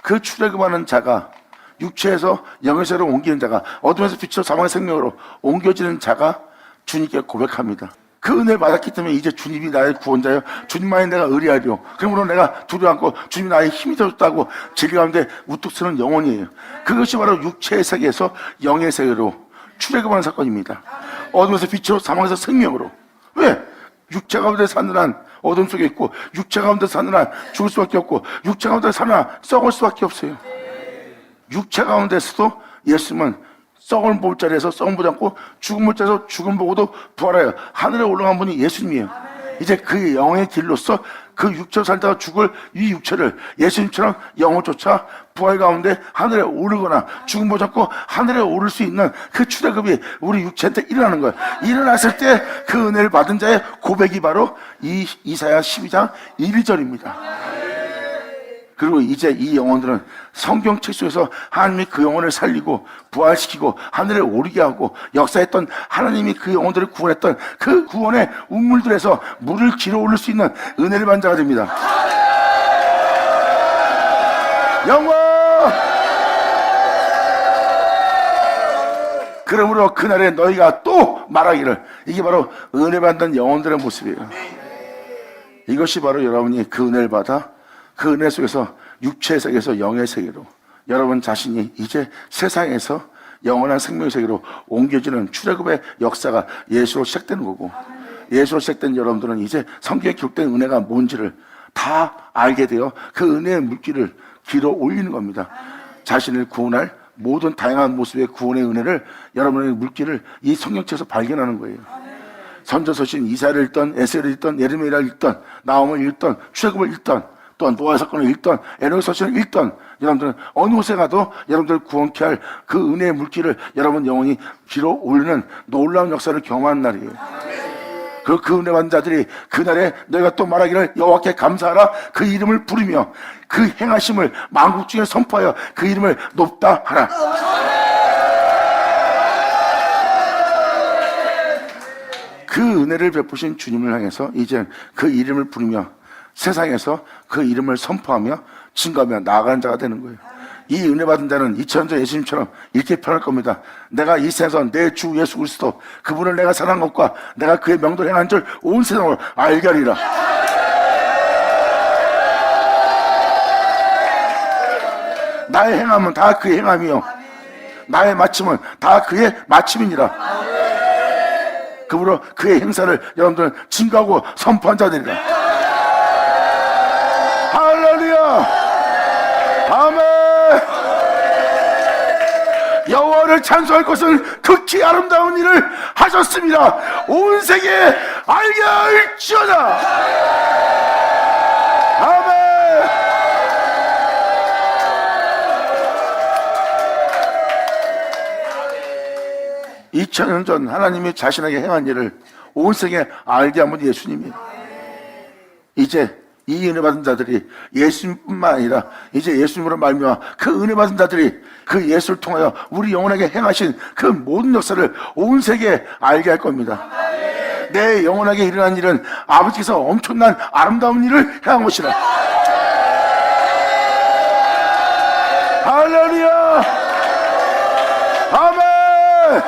그 출애굽하는 자가, 육체에서 영의 세로 옮기는 자가, 어둠에서 빛으로 사망의 생명으로 옮겨지는 자가 주님께 고백합니다. 그 은혜를 받았기 때문에 이제 주님이 나의 구원자여, 주님만이 내가 의리하리요, 그러므로 내가 두려워 않고 주님이 나의 힘이 되었다고 진리 가운데 우뚝 서는 영혼이에요. 그것이 바로 육체의 세계에서 영의 세계로 출애굽하는 사건입니다. 어둠에서 빛으로 사망에서 생명으로. 왜? 육체 가운데 사는 한 어둠 속에 있고, 육체 가운데 사는 한 죽을 수밖에 없고, 육체 가운데 사는 한 썩을 수밖에 없어요. 육체 가운데서도 예수님은 썩은 볼 자리에서 썩은 보지 않고 죽은 볼 자리에서 죽은 보고도 부활하여 하늘에 올라간 분이 예수님이에요. 이제 그 영의 길로서 그 육체로 살다가 죽을 이 육체를 예수님처럼 영을 쫓아 부활 가운데 하늘에 오르거나 죽은 보지 않고 하늘에 오를 수 있는 그 출애굽이 우리 육체한테 일어나는 거예요. 일어났을 때 그 은혜를 받은 자의 고백이 바로 이 이사야 12장 1절입니다. 그리고 이제 이 영혼들은 성경책 속에서 하나님이 그 영혼을 살리고 부활시키고 하늘에 오르게 하고 역사했던, 하나님이 그 영혼들을 구원했던 그 구원의 운물들에서 물을 길어 올릴 수 있는 은혜를 받은 자가 됩니다. 영광! 그러므로 그날에 너희가 또 말하기를, 이게 바로 은혜 받는 영혼들의 모습이에요. 이것이 바로 여러분이 그 은혜를 받아 그 은혜 속에서 육체의 세계에서 영의 세계로 여러분 자신이 이제 세상에서 영원한 생명의 세계로 옮겨지는 출애굽의 역사가 예수로 시작되는 거고, 예수로 시작된 여러분들은 이제 성경에 기록된 은혜가 뭔지를 다 알게 되어 그 은혜의 물길을 길어 올리는 겁니다. 자신을 구원할 모든 다양한 모습의 구원의 은혜를, 여러분의 물길을 이 성경책에서 발견하는 거예요. 선지서신 이사야를 읽던, 에스겔을 읽던, 예레미야를 읽던, 나홈을 읽던, 출애굽을 읽던, 또한 노아 사건을 읽던, 에녹의 서신을 읽던 여러분들은 어느 곳에 가도 여러분들 구원케 할 그 은혜의 물길을 여러분 영혼이 길어 올리는 놀라운 역사를 경험하는 날이에요. 그리고 그 은혜 받은 자들이 그날에 너희가 또 말하기를 여호와께 감사하라, 그 이름을 부르며 그 행하심을 만국 중에 선포하여 그 이름을 높다 하라. 그 은혜를 베푸신 주님을 향해서 이제 그 이름을 부르며 세상에서 그 이름을 선포하며 증거하며 나아가는 자가 되는 거예요. 이 은혜 받은 자는 2000년 예수님처럼 이렇게 표현할 겁니다. 내가 이 세상에서 내 주 예수 그리스도, 그분을 내가 사랑한 것과 내가 그의 명도를 행한 줄 온 세상을 알게 하리라. 나의 행함은 다 그의 행함이요, 나의 마침은 다 그의 마침이니라. 그러므로 그의 행사를 여러분들은 증거하고 선포한 자들이라. 할렐루야! 아멘! 여호와를 찬송할 것은 극히 아름다운 일을 하셨습니다. 온 세계에 알게 할지어다. 아멘! 2000년 전 하나님이 자신에게 행한 일을 온 세계에 알게 한 분이 예수님이에요. 이제 이 은혜 받은 자들이 예수님뿐만 아니라 이제 예수님으로 말미암아 그 은혜 받은 자들이 그 예수를 통하여 우리 영혼에게 행하신 그 모든 역사를 온 세계에 알게 할 겁니다. 내 영혼에게 일어난 일은 아버지께서 엄청난 아름다운 일을 행한 것이라. 할렐루야. 아멘.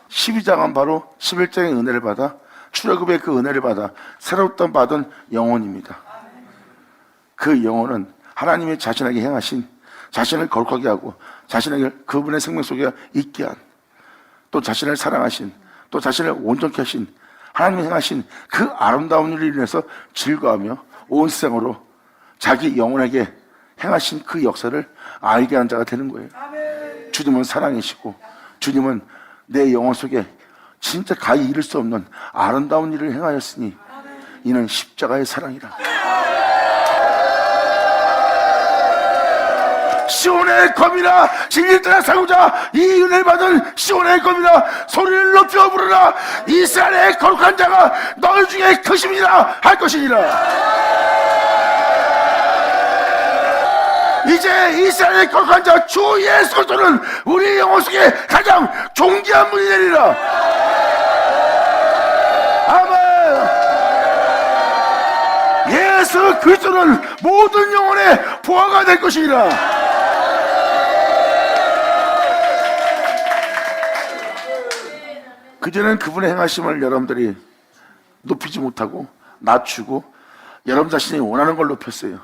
십이장은 바로 11장의 은혜를 받아 출애굽의 그 은혜를 받아 새롭던 받은 영혼입니다. 그 영혼은 하나님이 자신에게 행하신, 자신을 거룩하게 하고 자신에게 그분의 생명 속에 있게 한, 또 자신을 사랑하신, 또 자신을 온전케 하신 하나님이 행하신 그 아름다운 일을 인해서 즐거워하며 온 세상으로 자기 영혼에게 행하신 그 역사를 알게 한 자가 되는 거예요. 주님은 사랑이시고 주님은 내 영혼 속에 진짜 가히 이룰 수 없는 아름다운 일을 행하였으니 이는 십자가의 사랑이라. 시온의 검이라 진리를 따라 살고자 이 은혜를 받은 시온의 검이라 소리를 높여 부르라. 이스라엘의 거룩한 자가 너희 중에 크심이라 할 것이니라. 이제 이스라엘의 거룩한 자 주 예수 그리스도는 우리 영혼 속에 가장 존귀한 분이 되리라. 아멘. 예수 그리스도는 모든 영혼의 보화가 될 것이니라. 그전엔 그분의 행하심을 여러분들이 높이지 못하고 낮추고 여러분 자신이 원하는 걸 높였어요.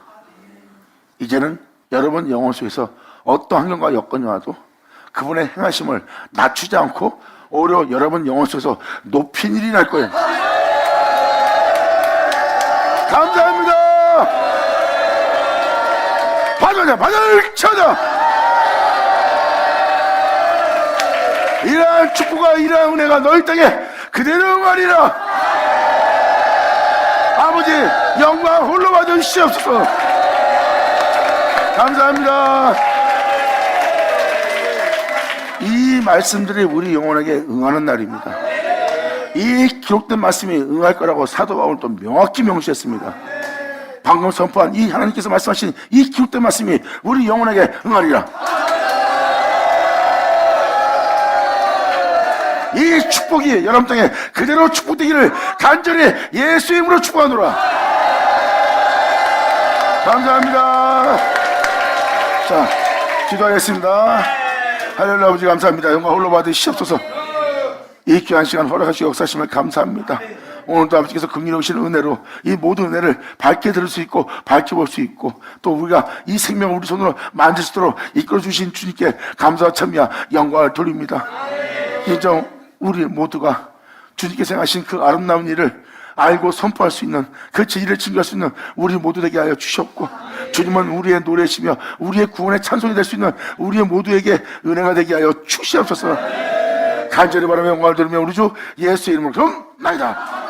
이제는 여러분 영혼 속에서 어떤 환경과 여건이 와도 그분의 행하심을 낮추지 않고 오히려 여러분 영혼 속에서 높인 일이 날 거예요. 감사합니다. 받아자, 받아를 쳐자. 이러한 축복과 이러한 은혜가 너희 땅에 그대로 응하리라. 아버지 영광 홀로 받으시옵소서. 감사합니다. 이 말씀들이 우리 영혼에게 응하는 날입니다. 이 기록된 말씀이 응할 거라고 사도 바울도 명확히 명시했습니다. 방금 선포한 이 하나님께서 말씀하신 이 기록된 말씀이 우리 영혼에게 응하리라. 이 축복이 여러분 땅에 그대로 축복되기를 간절히 예수의 이름으로 축복하노라. 감사합니다. 자, 기도하겠습니다. 하늘의 아버지 감사합니다. 영광 홀로 받으시옵소서. 이 귀한 시간 허락하시고 역사하심을 감사합니다. 오늘도 아버지께서 긍휼하신 은혜로 이 모든 은혜를 밝게 들을 수 있고 밝게 볼 수 있고 또 우리가 이 생명을 우리 손으로 만질 수 있도록 이끌어 주신 주님께 감사와 찬미와 영광을 돌립니다. 인정 우리 모두가 주님께서 행하신 그 아름다운 일을 알고 선포할 수 있는 그 진리를 증거할 수 있는 우리 모두 되게 하여 주셨고 주님은 우리의 노래시며 우리의 구원의 찬송이 될 수 있는 우리의 모두에게 은혜가 되게 하여 주시옵소서. 간절히 바라며 영광을 들으며 우리 주 예수의 이름으로 기도나이다.